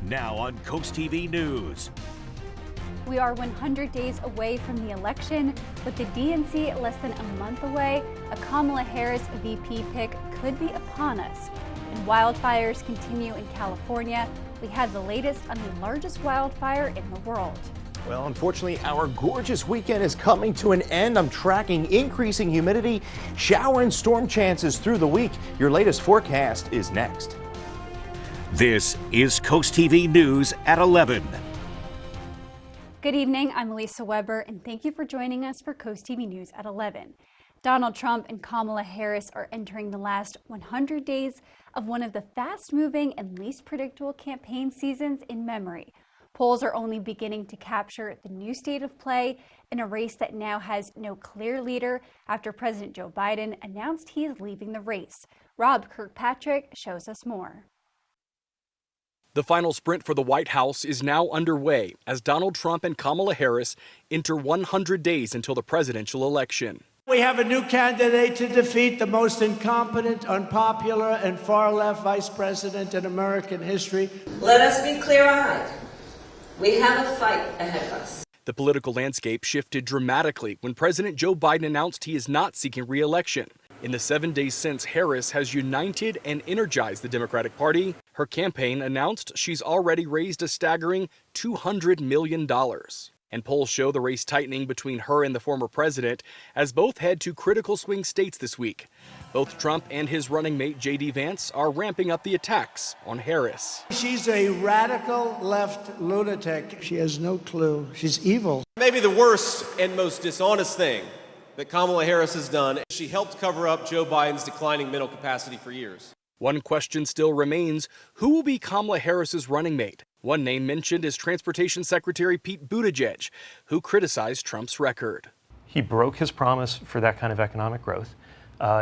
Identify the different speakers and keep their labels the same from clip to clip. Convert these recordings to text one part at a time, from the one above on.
Speaker 1: Now on CoastTV News.
Speaker 2: We are 100 days away from the election. With the DNC less than a month away, a Kamala Harris VP pick could be upon us. And wildfires continue in California. We have the latest on the largest wildfire in the world.
Speaker 3: Well, unfortunately, our gorgeous weekend is coming to an end. I'm tracking increasing humidity, shower and storm chances through the week. Your latest forecast is next.
Speaker 1: This is CoastTV News at 11.
Speaker 2: Good evening, I'm Lisa Weber, and thank you for joining us for CoastTV News at 11. Donald Trump and Kamala Harris are entering the last 100 days of one of the fast-moving and least predictable campaign seasons in memory. Polls are only beginning to capture the new state of play in a race that now has no clear leader after President Joe Biden announced he is leaving the race. Rob Kirkpatrick shows us more.
Speaker 4: The final sprint for the White House is now underway as Donald Trump and Kamala Harris enter 100 days until the presidential election.
Speaker 5: We have a new candidate to defeat the most incompetent, unpopular, and far-left vice president in American history.
Speaker 6: Let us be clear-eyed. We have a fight ahead of us.
Speaker 4: The political landscape shifted dramatically when President Joe Biden announced he is not seeking re-election. In the 7 days since, Harris has united and energized the Democratic Party. Her campaign announced she's already raised a staggering $200 million. And polls show the race tightening between her and the former president as both head to critical swing states this week. Both Trump and his running mate J.D. Vance are ramping up the attacks on Harris.
Speaker 5: She's a radical left lunatic. She has no clue. She's evil.
Speaker 7: Maybe the worst and most dishonest thing that Kamala Harris has done, she helped cover up Joe Biden's declining mental capacity for years.
Speaker 4: One question still remains: who will be Kamala Harris's running mate? One name mentioned is Transportation Secretary Pete Buttigieg, who criticized Trump's record.
Speaker 8: He broke his promise for that kind of economic growth.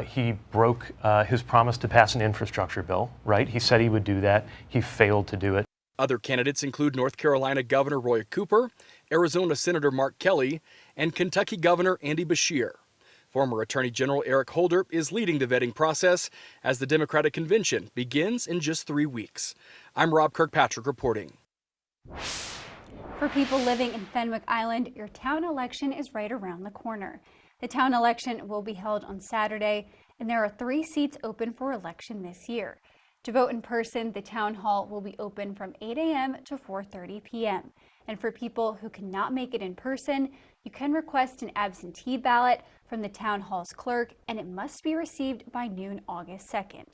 Speaker 8: He broke his promise to pass an infrastructure bill, right? He said he would do that. He failed to do it.
Speaker 4: Other candidates include North Carolina Governor Roy Cooper, Arizona Senator Mark Kelly, and Kentucky Governor Andy Beshear. Former Attorney General Eric Holder is leading the vetting process as the Democratic Convention begins in just 3 weeks. I'm Rob Kirkpatrick reporting.
Speaker 2: For people living in Fenwick Island, your town election is right around the corner. The town election will be held on Saturday, and there are 3 seats open for election this year. To vote in person, the town hall will be open from 8 a.m. to 4:30 p.m. And for people who cannot make it in person, you can request an absentee ballot from the town hall's clerk, and it must be received by noon August 2nd.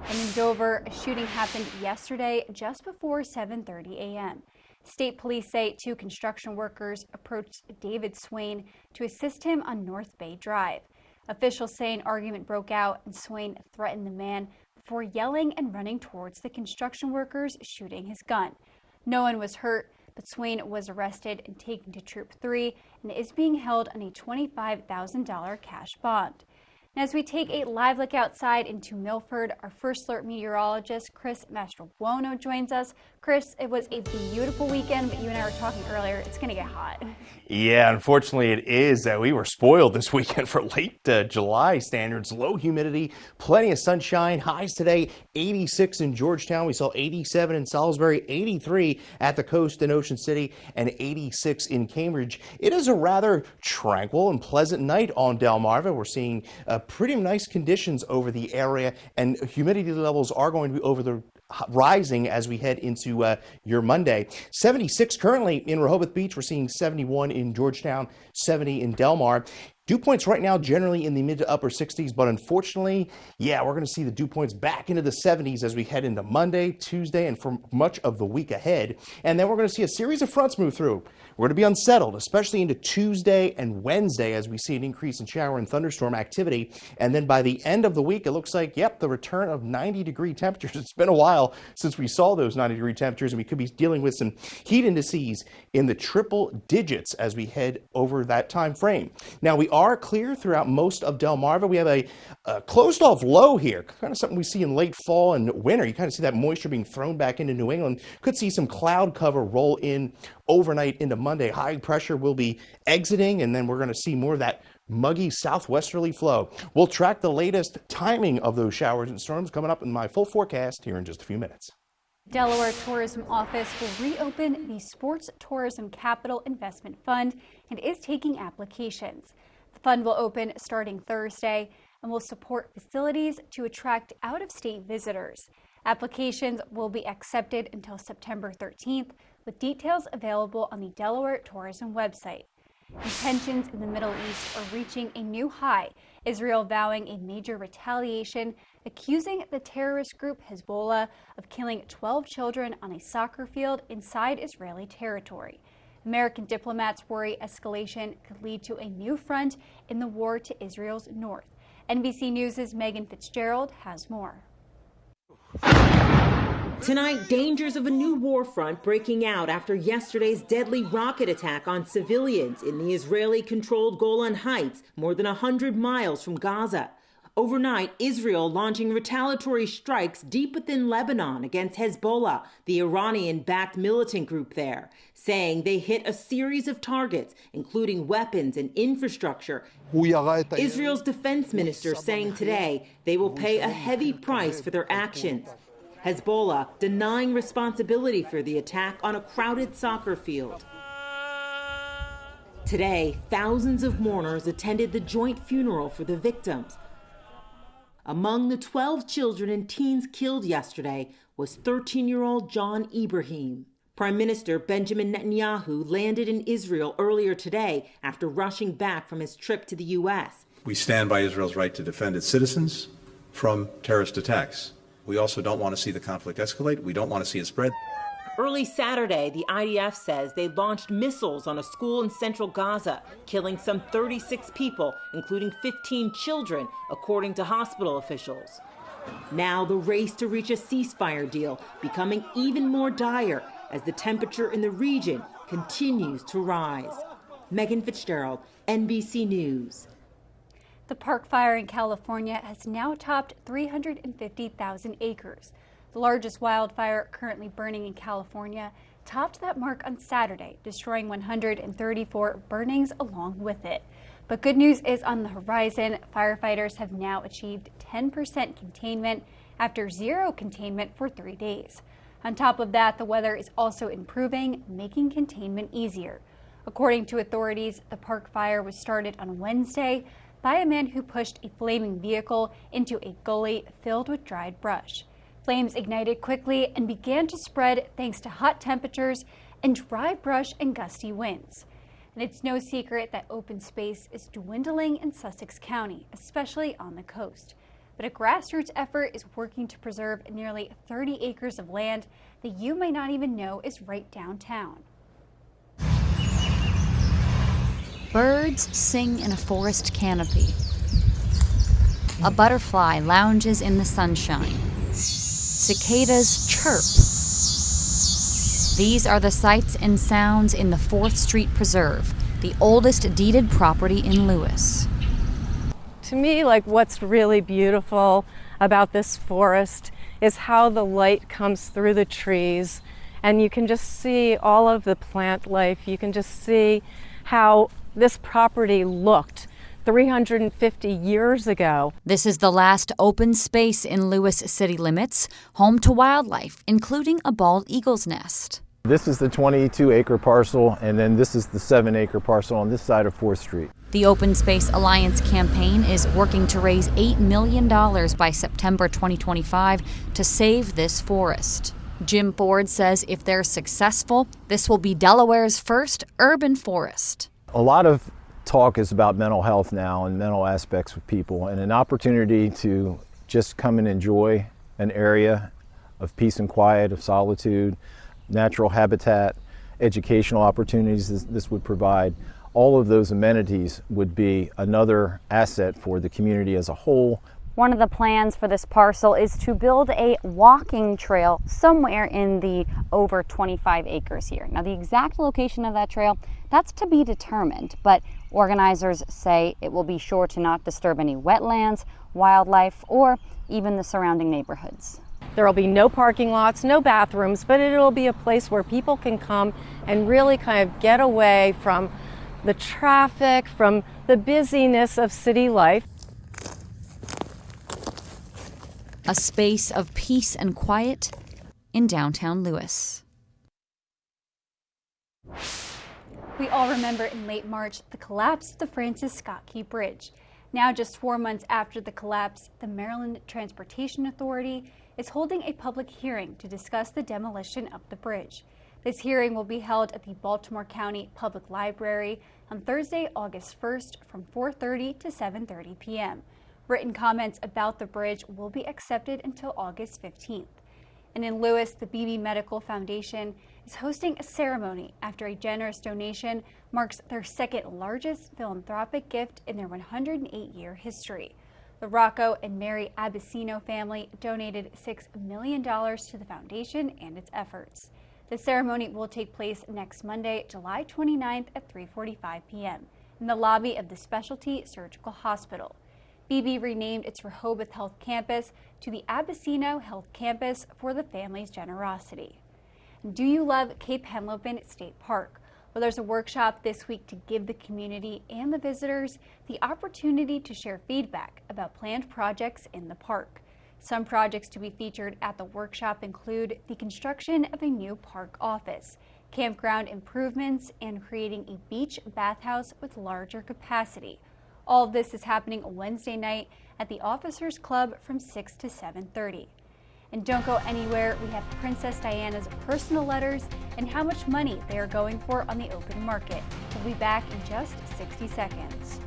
Speaker 2: And in Dover, a shooting happened yesterday just before 7:30 a.m. State police say 2 construction workers approached David Swain to assist him on North Bay Drive. Officials say an argument broke out and Swain threatened the man before yelling and running towards the construction workers, shooting his gun. No one was hurt, but Swain was arrested and taken to Troop 3 and is being held on a $25,000 cash bond. And as we take a live look outside into Milford, our first alert meteorologist, Chris Mastrobuono, joins us. Chris, it was a beautiful weekend, but you and I were talking earlier, it's going to get hot.
Speaker 3: Yeah, unfortunately it is. We were spoiled this weekend for late July standards. Low humidity, plenty of sunshine. Highs today, 86 in Georgetown. We saw 87 in Salisbury, 83 at the coast in Ocean City, and 86 in Cambridge. It is a rather tranquil and pleasant night on Delmarva. We're seeing pretty nice conditions over the area, and humidity levels are going to be rising as we head into your Monday. 76 currently in Rehoboth Beach. We're seeing 71 in Georgetown, 70 in Delmar. Dew points right now generally in the mid to upper 60s, but unfortunately, we're going to see the dew points back into the 70s as we head into Monday, Tuesday, and for much of the week ahead. And then we're going to see a series of fronts move through. We're going to be unsettled, especially into Tuesday and Wednesday as we see an increase in shower and thunderstorm activity. And then by the end of the week, it looks like, the return of 90-degree temperatures. It's been a while since we saw those 90-degree temperatures, and we could be dealing with some heat indices in the triple digits as we head over that time frame. Now, we are clear throughout most of Delmarva. We have a closed off low here, kind of something we see in late fall and winter. You kind of see that moisture being thrown back into New England. Could see some cloud cover roll in overnight into Monday. High pressure will be exiting, and then we're going to see more of that muggy southwesterly flow. We'll track the latest timing of those showers and storms coming up in my full forecast here in just a few minutes.
Speaker 2: Delaware Tourism Office will reopen the Sports Tourism Capital Investment Fund and is taking applications. The fund will open starting Thursday and will support facilities to attract out-of-state visitors. Applications will be accepted until September 13th, with details available on the Delaware Tourism website. And tensions in the Middle East are reaching a new high, Israel vowing a major retaliation, accusing the terrorist group Hezbollah of killing 12 children on a soccer field inside Israeli territory. American diplomats worry escalation could lead to a new front in the war to Israel's north. NBC News' Megan Fitzgerald has more.
Speaker 9: Tonight, dangers of a new war front breaking out after yesterday's deadly rocket attack on civilians in the Israeli-controlled Golan Heights, more than 100 miles from Gaza. Overnight, Israel launching retaliatory strikes deep within Lebanon against Hezbollah, the Iranian-backed militant group there, saying they hit a series of targets, including weapons and infrastructure. Israel's defense minister saying today they will pay a heavy price for their actions. Hezbollah denying responsibility for the attack on a crowded soccer field. Today, thousands of mourners attended the joint funeral for the victims. Among the 12 children and teens killed yesterday was 13-year-old John Ibrahim. Prime Minister Benjamin Netanyahu landed in Israel earlier today after rushing back from his trip to the U.S.
Speaker 10: We stand by Israel's right to defend its citizens from terrorist attacks. We also don't want to see the conflict escalate. We don't want to see it spread.
Speaker 9: Early Saturday, the IDF says they launched missiles on a school in central Gaza, killing some 36 people, including 15 children, according to hospital officials. Now the race to reach a ceasefire deal becoming even more dire as the temperature in the region continues to rise. Megan Fitzgerald, NBC News.
Speaker 2: The park fire in California has now topped 350,000 acres. The largest wildfire currently burning in California topped that mark on Saturday, destroying 134 burnings along with it. But good news is on the horizon. Firefighters have now achieved 10% containment after zero containment for 3 days. On top of that, the weather is also improving, making containment easier. According to authorities, the park fire was started on Wednesday by a man who pushed a flaming vehicle into a gully filled with dried brush. Flames ignited quickly and began to spread thanks to hot temperatures and dry brush and gusty winds. And it's no secret that open space is dwindling in Sussex County, especially on the coast. But a grassroots effort is working to preserve nearly 30 acres of land that you might not even know is right downtown.
Speaker 11: Birds sing in a forest canopy. A butterfly lounges in the sunshine. Cicadas chirp. These are the sights and sounds in the 4th Street Preserve, the oldest deeded property in Lewis.
Speaker 12: To me, what's really beautiful about this forest is how the light comes through the trees, and you can just see all of the plant life. You can just see how this property looked 350 years ago.
Speaker 11: This is the last open space in Lewis city limits, home to wildlife, including a bald eagle's nest.
Speaker 13: This is the 22-acre parcel, and then this is the 7-acre parcel on this side of 4th Street.
Speaker 11: The Open Space Alliance campaign is working to raise $8 million by September 2025 to save this forest. Jim Ford says if they're successful, this will be Delaware's first urban forest.
Speaker 13: A lot of talk is about mental health now and mental aspects of people, and an opportunity to just come and enjoy an area of peace and quiet, of solitude, natural habitat, educational opportunities this would provide. All of those amenities would be another asset for the community as a whole.
Speaker 14: One of the plans for this parcel is to build a walking trail somewhere in the over 25 acres here. Now, the exact location of that trail, that's to be determined, but organizers say it will be sure to not disturb any wetlands, wildlife, or even the surrounding neighborhoods.
Speaker 12: There will be no parking lots, no bathrooms, but it'll be a place where people can come and really kind of get away from the traffic, from the busyness of city life.
Speaker 11: A space of peace and quiet in downtown Lewis.
Speaker 2: We all remember in late March the collapse of the Francis Scott Key Bridge. Now, just 4 months after the collapse, the Maryland Transportation Authority is holding a public hearing to discuss the demolition of the bridge. This hearing will be held at the Baltimore County Public Library on Thursday, August 1st from 4:30 to 7:30 p.m. Written comments about the bridge will be accepted until August 15th. And in Lewis, the BB Medical Foundation is hosting a ceremony after a generous donation marks their second largest philanthropic gift in their 108-year history. The Rocco and Mary Abessino family donated $6 million to the foundation and its efforts. The ceremony will take place next Monday, July 29th at 3:45 p.m. in the lobby of the Specialty Surgical Hospital. BB renamed its Rehoboth Health Campus to the Abessino Health Campus for the family's generosity. Do you love Cape Henlopen State Park? Well, there's a workshop this week to give the community and the visitors the opportunity to share feedback about planned projects in the park. Some projects to be featured at the workshop include the construction of a new park office, campground improvements, and creating a beach bathhouse with larger capacity. All of this is happening Wednesday night at the Officers Club from 6 to 7:30. And don't go anywhere, we have Princess Diana's personal letters and how much money they are going for on the open market. We'll be back in just 60 seconds.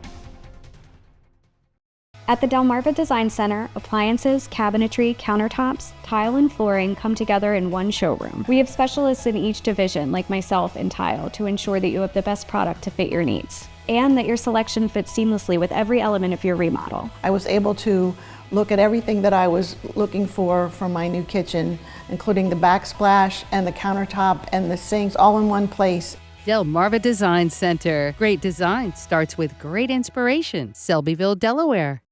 Speaker 15: At the Delmarva Design Center, appliances, cabinetry, countertops, tile, and flooring come together in one showroom. We have specialists in each division, like myself in tile, to ensure that you have the best product to fit your needs, and that your selection fits seamlessly with every element of your remodel.
Speaker 16: I was able to look at everything that I was looking for my new kitchen, including the backsplash and the countertop and the sinks all in one place.
Speaker 17: Delmarva Design Center. Great design starts with great inspiration. Selbyville, Delaware.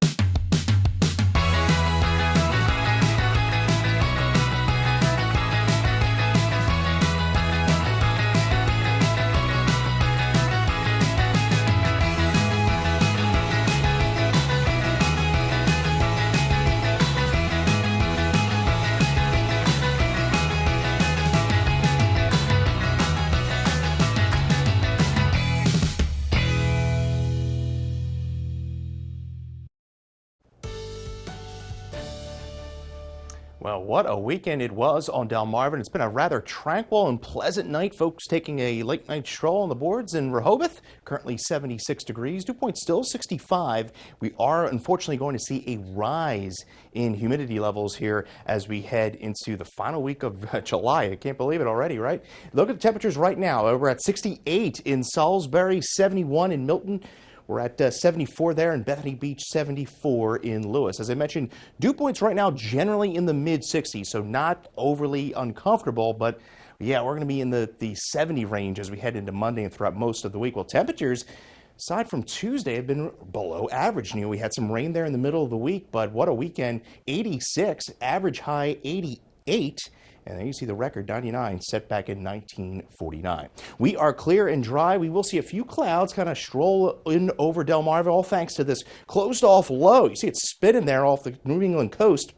Speaker 3: Well, what a weekend it was on Delmarva. It's been a rather tranquil and pleasant night. Folks taking a late night stroll on the boards in Rehoboth. Currently 76 degrees. Dew point still 65. We are unfortunately going to see a rise in humidity levels here as we head into the final week of July. I can't believe it already, right? Look at the temperatures right now. We're at 68 in Salisbury, 71 in Milton. We're at 74 there in Bethany Beach, 74 in Lewis. As I mentioned, dew points right now generally in the mid-60s, so not overly uncomfortable, but yeah, we're going to be in the 70 range as we head into Monday and throughout most of the week. Well, temperatures, aside from Tuesday, have been below average. You know, we had some rain there in the middle of the week, but what a weekend. 86, average high 88. And then you see the record 99 set back in 1949. We are clear and dry. We will see a few clouds kind of stroll in over Delmarva, all thanks to this closed off low. You see it spinning there off the New England coast.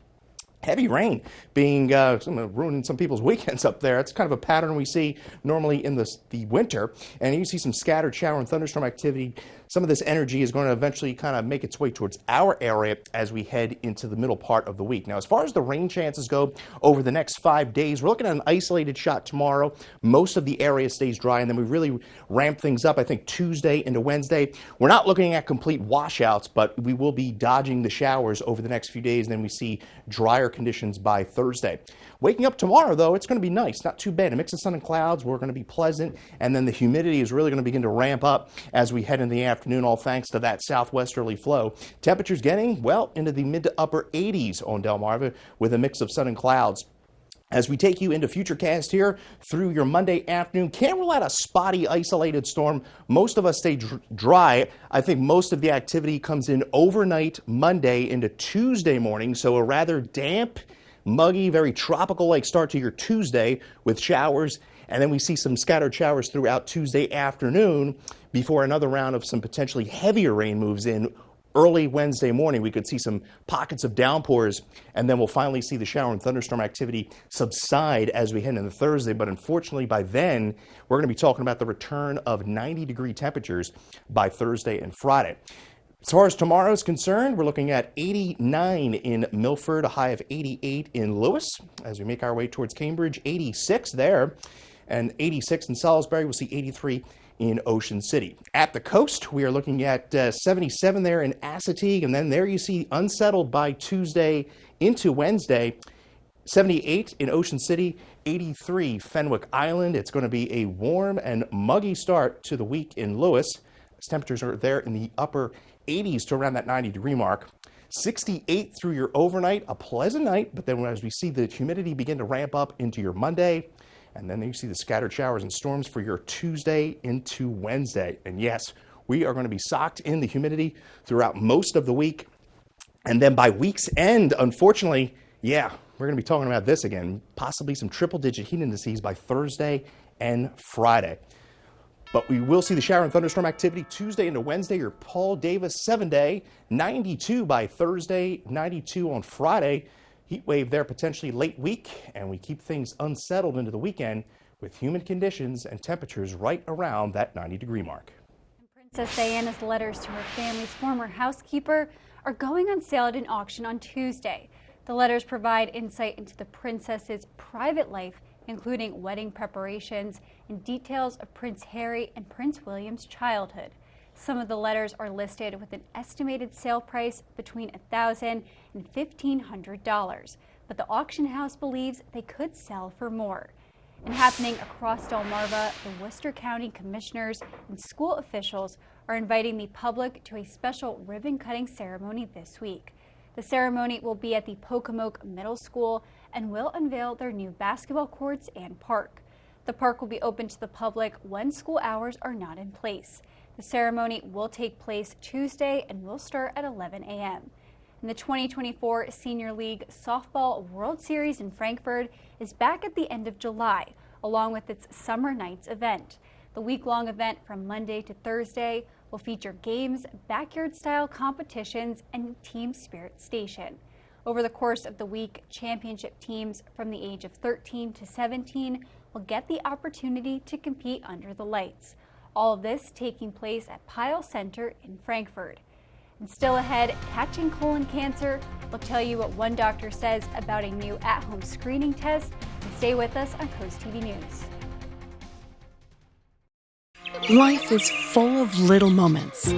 Speaker 3: Heavy rain being ruining some people's weekends up there. It's kind of a pattern we see normally in the winter. And you see some scattered shower and thunderstorm activity. Some of this energy is going to eventually kind of make its way towards our area as we head into the middle part of the week. Now, as far as the rain chances go over the next 5 days, we're looking at an isolated shot tomorrow. Most of the area stays dry, and then we really ramp things up, I think, Tuesday into Wednesday. We're not looking at complete washouts, but we will be dodging the showers over the next few days, and then we see drier conditions by Thursday. Waking up tomorrow, though, it's going to be nice. Not too bad. A mix of sun and clouds. We're going to be pleasant, and then the humidity is really going to begin to ramp up as we head into the afternoon, all thanks to that southwesterly flow. Temperatures getting, well, into the mid to upper 80s on Delmarva with a mix of sun and clouds. As we take you into Futurecast here through your Monday afternoon, can't rule out a spotty, isolated storm. Most of us stay dry. I think most of the activity comes in overnight Monday into Tuesday morning, so a rather damp, muggy, very tropical-like start to your Tuesday with showers, and then we see some scattered showers throughout Tuesday afternoon before another round of some potentially heavier rain moves in early Wednesday morning, we could see some pockets of downpours, and then we'll finally see the shower and thunderstorm activity subside as we head into Thursday. But unfortunately, by then, we're going to be talking about the return of 90-degree temperatures by Thursday and Friday. As far as tomorrow is concerned, we're looking at 89 in Milford, a high of 88 in Lewis. As we make our way towards Cambridge, 86 there, and 86 in Salisbury. We'll see 83 in Ocean City. At the coast, we are looking at 77 there in Assateague, and then there you see unsettled by Tuesday into Wednesday. 78 in Ocean City, 83 Fenwick Island. It's going to be a warm and muggy start to the week in Lewis. As temperatures are there in the upper 80s to around that 90-degree mark. 68 through your overnight, a pleasant night, but then as we see the humidity begin to ramp up into your Monday, and then you see the scattered showers and storms for your Tuesday into Wednesday. And yes, we are going to be socked in the humidity throughout most of the week. And then by week's end, unfortunately, yeah, we're going to be talking about this again, possibly some triple-digit heat indices by Thursday and Friday. But we will see the shower and thunderstorm activity Tuesday into Wednesday. Your Paul Davis 7-day, 92 by Thursday, 92 on Friday. Heat wave there potentially late week, and we keep things unsettled into the weekend with humid conditions and temperatures right around that 90-degree mark.
Speaker 2: Princess Diana's letters to her family's former housekeeper are going on sale at an auction on Tuesday. The letters provide insight into the princess's private life, including wedding preparations and details of Prince Harry and Prince William's childhood. Some of the letters are listed with an estimated sale price between $1,000 and $1,500, but the auction house believes they could sell for more. And happening across Delmarva, the Worcester County commissioners and school officials are inviting the public to a special ribbon-cutting ceremony this week. The ceremony will be at the Pocomoke Middle School and will unveil their new basketball courts and park. The park will be open to the public when school hours are not in place. The ceremony will take place Tuesday and will start at 11 a.m. And the 2024 Senior League Softball World Series in Frankfurt is back at the end of July, along with its Summer Nights event. The week-long event from Monday to Thursday will feature games, backyard-style competitions, and a team spirit station. Over the course of the week, championship teams from the age of 13 to 17 will get the opportunity to compete under the lights. All of this taking place at Pyle Center in Frankfurt. And still ahead, catching colon cancer. We'll tell you what one doctor says about a new at-home screening test. And stay with us on CoastTV News.
Speaker 18: Life is full of little moments.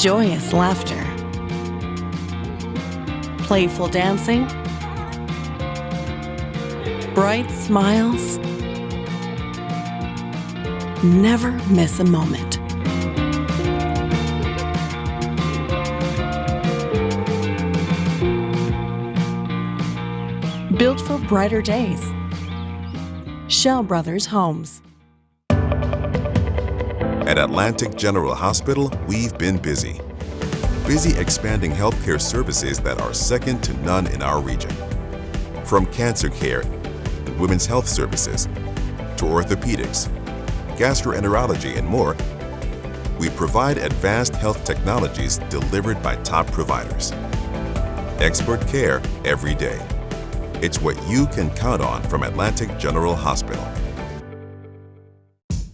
Speaker 18: Joyous laughter. Playful dancing. Bright smiles. Never miss a moment. Built for brighter days. Shell Brothers Homes.
Speaker 19: At Atlantic General Hospital, we've been busy. Busy expanding healthcare services that are second to none in our region. From cancer care and women's health services to orthopedics, gastroenterology, and more, we provide advanced health technologies delivered by top providers. Expert care every day. It's what you can count on from Atlantic General Hospital.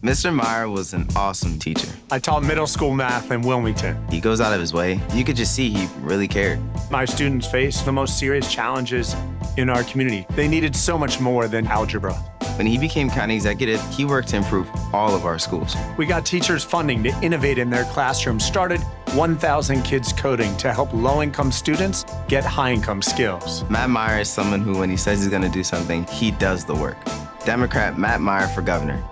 Speaker 20: Mr. Meyer was an awesome teacher.
Speaker 21: I taught middle school math in Wilmington.
Speaker 20: He goes out of his way. You could just see he really cared.
Speaker 21: My students faced the most serious challenges in our community. They needed so much more than algebra.
Speaker 20: When he became county executive, he worked to improve all of our schools.
Speaker 21: We got teachers funding to innovate in their classrooms, started 1,000 Kids Coding to help low-income students get high-income skills.
Speaker 20: Matt Meyer is someone who, when he says he's going to do something, he does the work. Democrat Matt Meyer for governor.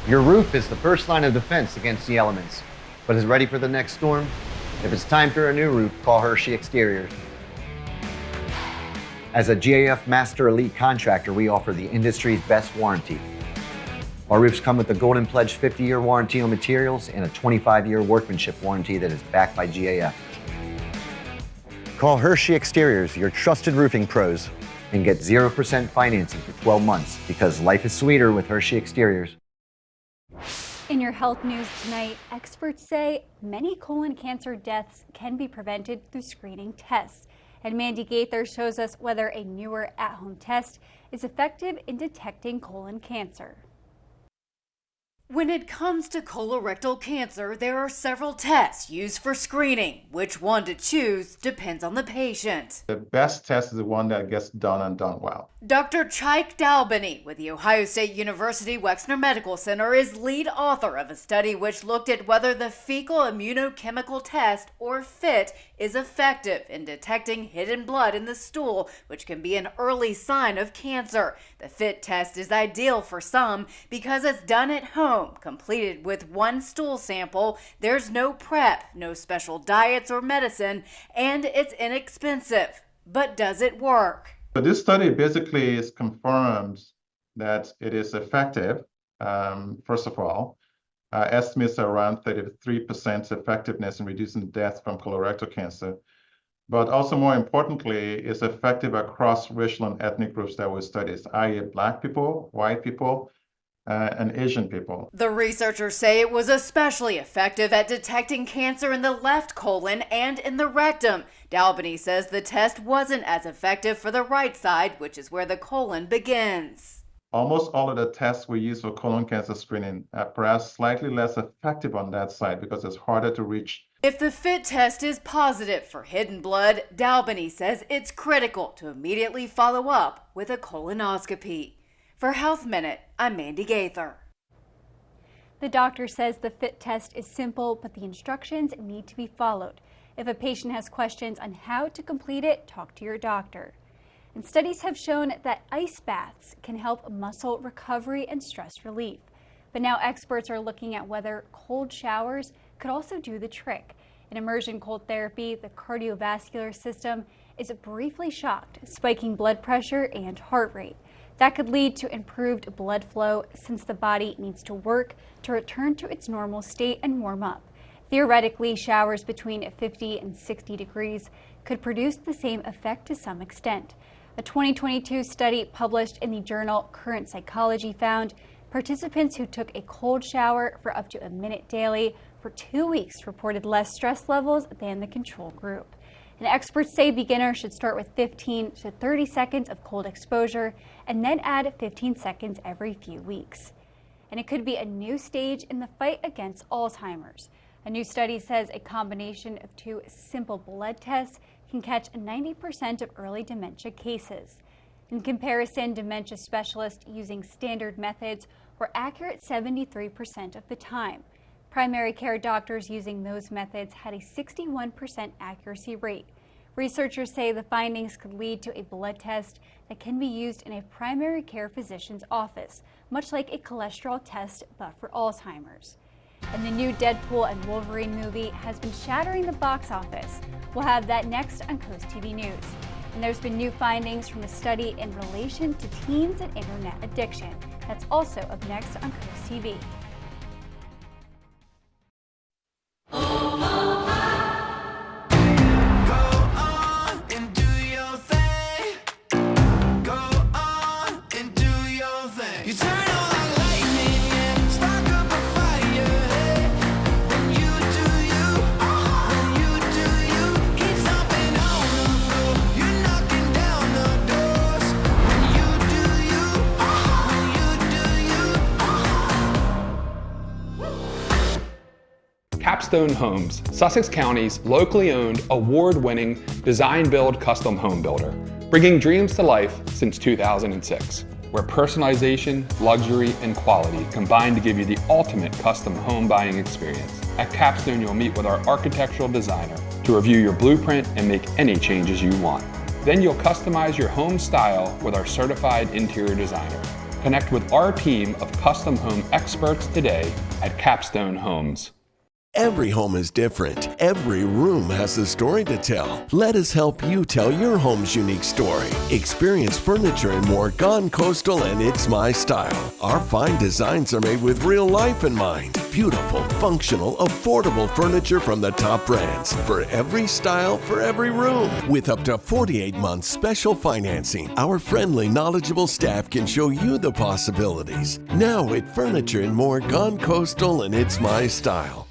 Speaker 22: Your roof is the first line of defense against the elements, but is ready for the next storm? If it's time for a new roof, call Hershey Exteriors. As a GAF Master Elite contractor, we offer the industry's best warranty. Our roofs come with a Golden Pledge 50-year warranty on materials and a 25-year workmanship warranty that is backed by GAF. Call Hershey Exteriors, your trusted roofing pros, and get 0% financing for 12 months because life is sweeter with Hershey Exteriors.
Speaker 2: In your health news tonight, experts say many colon cancer deaths can be prevented through screening tests. And Mandy Gaither shows us whether a newer at-home test is effective in detecting colon cancer.
Speaker 1: When it comes to colorectal cancer, there are several tests used for screening. Which one to choose depends on the patient.
Speaker 6: The best test is the one that gets done and done well.
Speaker 1: Dr. Chaik Dalbany with the Ohio State University Wexner Medical Center is lead author of a study which looked at whether the fecal immunochemical test, or FIT, is effective in detecting hidden blood in the stool, which can be an early sign of cancer. The FIT test is ideal for some because it's done at home, completed with one stool sample. There's no prep, no special diets or medicine, and it's inexpensive. But does it work?
Speaker 6: So this study basically confirms that it is effective. First of all, estimates are around 33% effectiveness in reducing deaths from colorectal cancer. But also more importantly, it's effective across racial and ethnic groups that were studied, i.e. Black people, white people, and Asian people.
Speaker 1: The researchers say it was especially effective at detecting cancer in the left colon and in the rectum. Dalbany says the test wasn't as effective for the right side, which is where the colon begins.
Speaker 6: Almost all of the tests we use for colon cancer screening are perhaps slightly less effective on that side because it's harder to reach.
Speaker 1: If the FIT test is positive for hidden blood, Dalbany says it's critical to immediately follow up with a colonoscopy. For Health Minute, I'm Mandy Gaither.
Speaker 2: The doctor says the FIT test is simple, but the instructions need to be followed. If a patient has questions on how to complete it, talk to your doctor. And studies have shown that ice baths can help muscle recovery and stress relief. But now experts are looking at whether cold showers could also do the trick. In immersion cold therapy, the cardiovascular system is briefly shocked, spiking blood pressure and heart rate. That could lead to improved blood flow since the body needs to work to return to its normal state and warm up. Theoretically, showers between 50 and 60 degrees could produce the same effect to some extent. A 2022 study published in the journal Current Psychology found participants who took a cold shower for up to a minute daily for 2 weeks reported less stress levels than the control group. And experts say beginners should start with 15 to 30 seconds of cold exposure and then add 15 seconds every few weeks. And it could be a new stage in the fight against Alzheimer's. A new study says a combination of two simple blood tests can catch 90% of early dementia cases. In comparison, dementia specialists using standard methods were accurate 73% of the time. Primary care doctors using those methods had a 61% accuracy rate. Researchers say the findings could lead to a blood test that can be used in a primary care physician's office, much like a cholesterol test but for Alzheimer's. And the new Deadpool and Wolverine movie has been shattering the box office. We'll have that next on CoastTV News. And there's been new findings from a study in relation to teens and internet addiction. That's also up next on CoastTV.
Speaker 23: Capstone Homes, Sussex County's locally owned, award-winning design-build custom home builder, bringing dreams to life since 2006, where personalization, luxury, and quality combine to give you the ultimate custom home buying experience. At Capstone, you'll meet with our architectural designer to review your blueprint and make any changes you want. Then you'll customize your home style with our certified interior designer. Connect with our team of custom home experts today at Capstone Homes.
Speaker 5: Every home is different. Every room has a story to tell. Let us help you tell your home's unique story. Experience furniture and more gone coastal and It's My Style. Our fine designs are made with real life in mind. Beautiful, functional, affordable furniture from the top brands. For every style, for every room. With up to 48 months special financing, our friendly, knowledgeable staff can show you the possibilities. Now at Furniture and More Gone Coastal and It's My Style.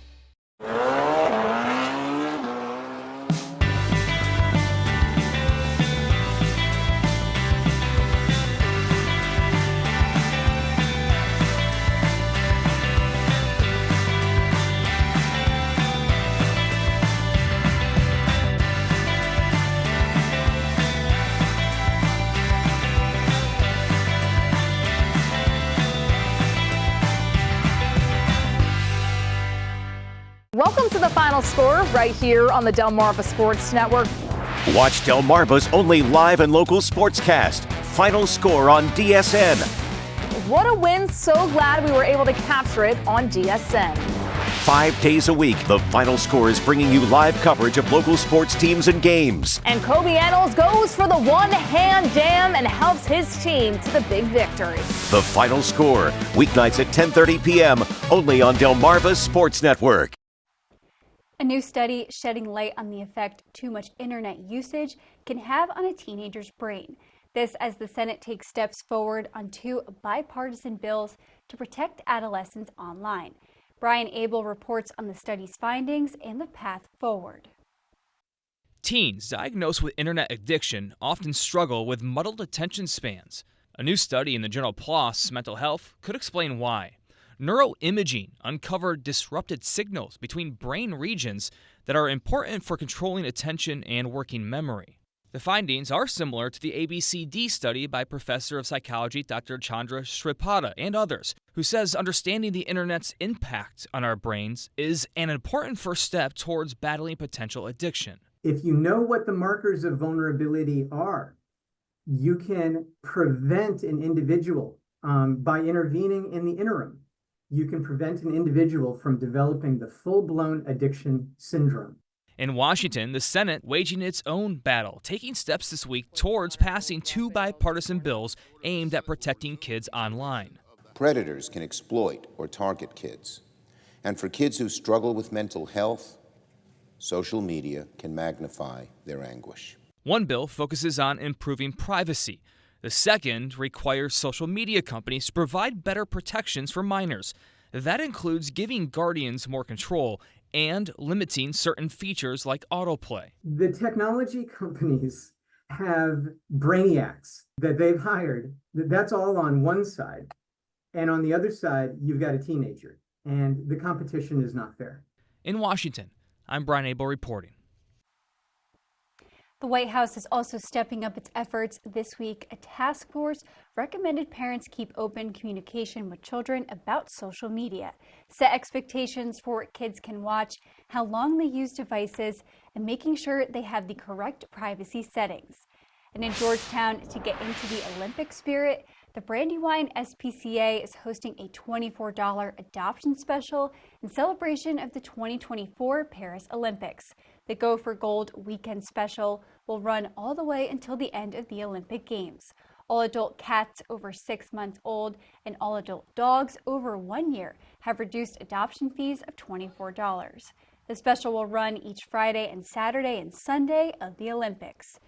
Speaker 7: Welcome to the Final Score right here on the Delmarva Sports Network.
Speaker 8: Watch Delmarva's only live and local sportscast, Final Score on DSN.
Speaker 7: What a win. So glad we were able to capture it on DSN.
Speaker 8: 5 days a week, the Final Score is bringing you live coverage of local sports teams and games.
Speaker 7: And Kobe Annals goes for the one-hand jam and helps his team to the big victory.
Speaker 8: The Final Score, weeknights at 10:30 p.m., only on Delmarva's Sports Network.
Speaker 2: A new study shedding light on the effect too much internet usage can have on a teenager's brain. This as the Senate takes steps forward on 2 bipartisan bills to protect adolescents online. Brian Abel reports on the study's findings and the path forward.
Speaker 24: Teens diagnosed with internet addiction often struggle with muddled attention spans. A new study in the journal PLOS Mental Health could explain why. Neuroimaging uncovered disrupted signals between brain regions that are important for controlling attention and working memory. The findings are similar to the ABCD study by Professor of Psychology Dr. Chandra Sripada and others, who says understanding the internet's impact on our brains is an important first step towards battling potential addiction.
Speaker 25: If you know what the markers of vulnerability are, you can prevent an individual by intervening in the interim. You can prevent an individual from developing the full-blown addiction syndrome.
Speaker 24: In Washington, the Senate waging its own battle, taking steps this week towards passing 2 bipartisan bills aimed at protecting kids online.
Speaker 26: Predators can exploit or target kids. And for kids who struggle with mental health, social media can magnify their anguish.
Speaker 24: One bill focuses on improving privacy. The second requires social media companies to provide better protections for minors. That includes giving guardians more control and limiting certain features like autoplay.
Speaker 25: The technology companies have brainiacs that they've hired. That's all on one side. And on the other side, you've got a teenager. And the competition is not fair.
Speaker 24: In Washington, I'm Brian Abel reporting.
Speaker 2: The White House is also stepping up its efforts this week. A task force recommended parents keep open communication with children about social media, set expectations for what kids can watch, how long they use devices, and making sure they have the correct privacy settings. And in Georgetown, to get into the Olympic spirit, the Brandywine SPCA is hosting a $24 adoption special in celebration of the 2024 Paris Olympics. The Go for Gold weekend special will run all the way until the end of the Olympic Games. All adult cats over 6 months old and all adult dogs over 1 year have reduced adoption fees of $24. The special will run each Friday and Saturday and Sunday of the Olympics.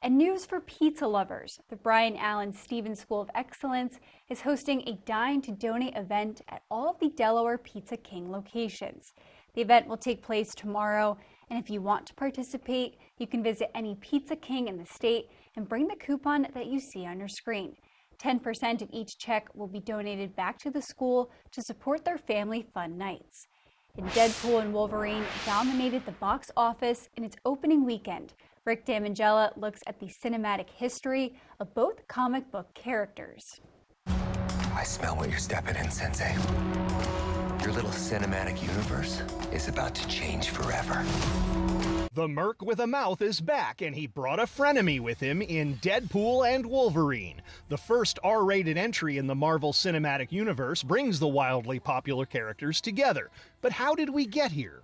Speaker 2: And news for pizza lovers. The Brian Allen Stevens School of Excellence is hosting a Dine to Donate event at all of the Delaware Pizza King locations. The event will take place tomorrow, and if you want to participate, you can visit any Pizza King in the state and bring the coupon that you see on your screen. 10% of each check will be donated back to the school to support their family fun nights. And Deadpool and Wolverine dominated the box office in its opening weekend. Rick Damangella looks at the cinematic history of both comic book characters.
Speaker 27: I smell what you're stepping in, Sensei. Your little cinematic universe is about to change forever.
Speaker 4: The Merc with a mouth is back, and he brought a frenemy with him in Deadpool and Wolverine. The first R-rated entry in the Marvel Cinematic Universe brings the wildly popular characters together. But how did we get here?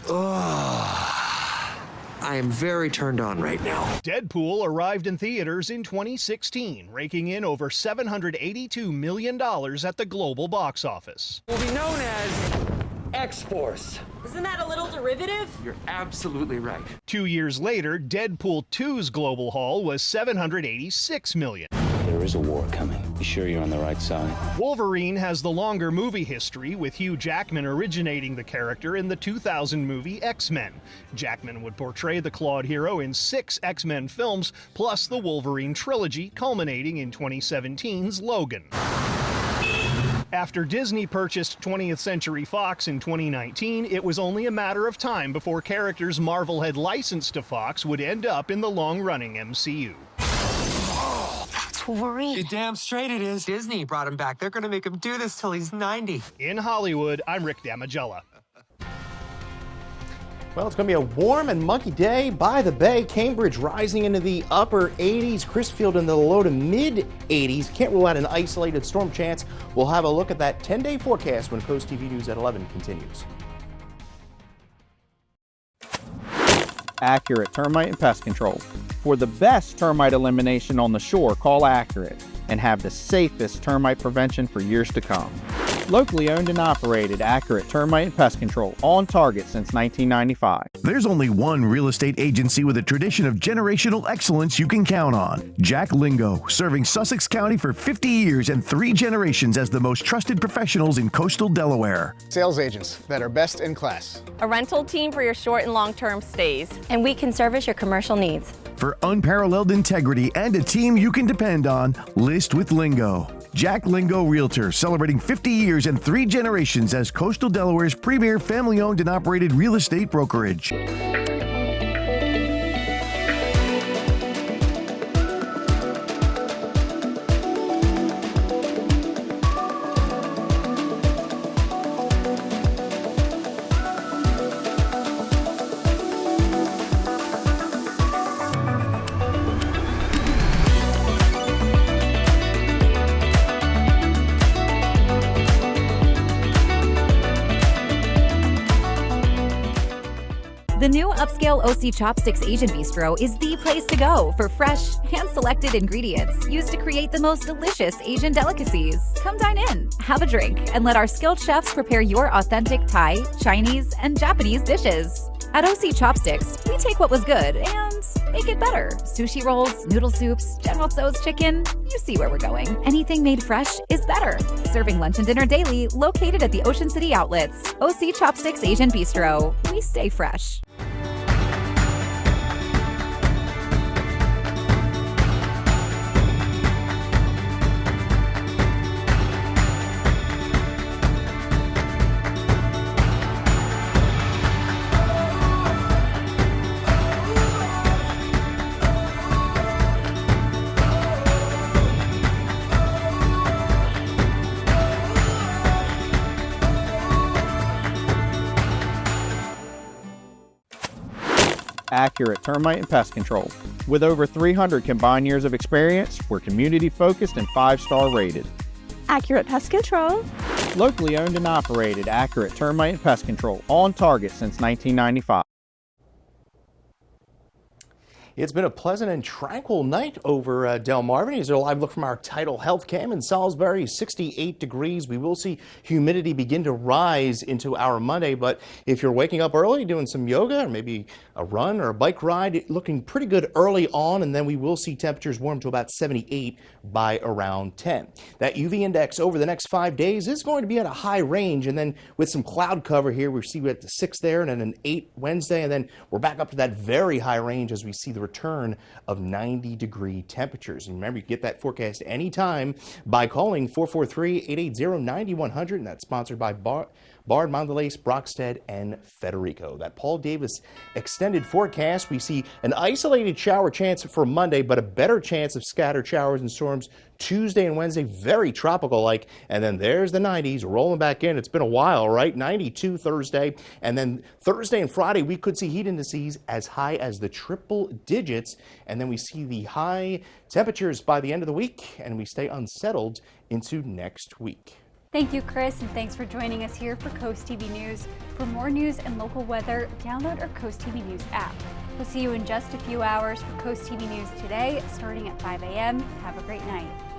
Speaker 9: I am very turned on right now.
Speaker 4: Deadpool arrived in theaters in 2016, raking in over $782 million at the global box office.
Speaker 9: Will be known as X-Force.
Speaker 10: Isn't that a little derivative?
Speaker 9: You're absolutely right.
Speaker 4: 2 years later, Deadpool 2's global haul was $786 million.
Speaker 11: There is a war coming. Be sure you're on the right side.
Speaker 4: Wolverine has the longer movie history, with Hugh Jackman originating the character in the 2000 movie X-Men. Jackman would portray the clawed hero in 6 X-Men films, plus the Wolverine trilogy, culminating in 2017's Logan. After Disney purchased 20th Century Fox in 2019, it was only a matter of time before characters Marvel had licensed to Fox would end up in the long-running MCU.
Speaker 10: That's Wolverine.
Speaker 9: You're damn straight it is. Disney brought him back. They're gonna make him do this till he's 90.
Speaker 4: In Hollywood, I'm Rick Damagella.
Speaker 3: Well, it's going to be a warm and muggy day by the bay. Cambridge rising into the upper 80s. Crisfield in the low to mid 80s. Can't rule out an isolated storm chance. We'll have a look at that 10-day forecast when CoastTV News at 11 continues.
Speaker 12: Accurate Termite and Pest Control. For the best termite elimination on the shore, call Accurate and have the safest termite prevention for years to come. Locally owned and operated, Accurate Termite and Pest Control, on target since 1995.
Speaker 13: There's only one real estate agency with a tradition of generational excellence you can count on. Jack Lingo, serving Sussex County for 50 years and 3 generations as the most trusted professionals in coastal Delaware.
Speaker 14: Sales agents that are best in class.
Speaker 28: A rental team for your short and long-term stays.
Speaker 29: And we can service your commercial needs.
Speaker 13: For unparalleled integrity and a team you can depend on, list with Lingo. Jack Lingo Realtor, celebrating 50 years and 3 generations as coastal Delaware's premier family-owned and operated real estate brokerage.
Speaker 30: The new upscale OC Chopsticks Asian Bistro is the place to go for fresh, hand-selected ingredients used to create the most delicious Asian delicacies. Come dine in, have a drink, and let our skilled chefs prepare your authentic Thai, Chinese, and Japanese dishes. At OC Chopsticks, we take what was good and make it better. Sushi rolls, noodle soups, General Tso's chicken, you see where we're going. Anything made fresh is better. Serving lunch and dinner daily, located at the Ocean City Outlets. OC Chopsticks Asian Bistro. We stay fresh.
Speaker 12: Accurate Termite and Pest Control. With over 300 combined years of experience, we're community-focused and 5-star rated.
Speaker 29: Accurate Pest Control.
Speaker 12: Locally owned and operated, Accurate Termite and Pest Control, on target since 1995.
Speaker 3: It's been a pleasant and tranquil night over Delmarva. Here's a live look from our Tidal Health Cam in Salisbury, 68 degrees. We will see humidity begin to rise into our Monday, but if you're waking up early, doing some yoga or maybe a run or a bike ride, looking pretty good early on, and then we will see temperatures warm to about 78 by around 10. That UV index over the next 5 days is going to be at a high range, and then with some cloud cover here, we see we're at the 6 there and then an 8 Wednesday, and then we're back up to that very high range as we see the return of 90-degree temperatures. And remember, you can get that forecast anytime by calling 443-880-9100, and that's sponsored by Bard, Mondelez, Brockstead, and Federico. That Paul Davis extended forecast, we see an isolated shower chance for Monday, but a better chance of scattered showers and storms Tuesday and Wednesday, very tropical-like. And then there's the 90s rolling back in. It's been a while, right? 92 Thursday. And then Thursday and Friday, we could see heat indices as high as the triple digits. And then we see the high temperatures by the end of the week, and we stay unsettled into next week.
Speaker 2: Thank you, Chris, and thanks for joining us here for Coast TV News. For more news and local weather, download our Coast TV News app. We'll see you in just a few hours for Coast TV News today, starting at 5 a.m. Have a great night.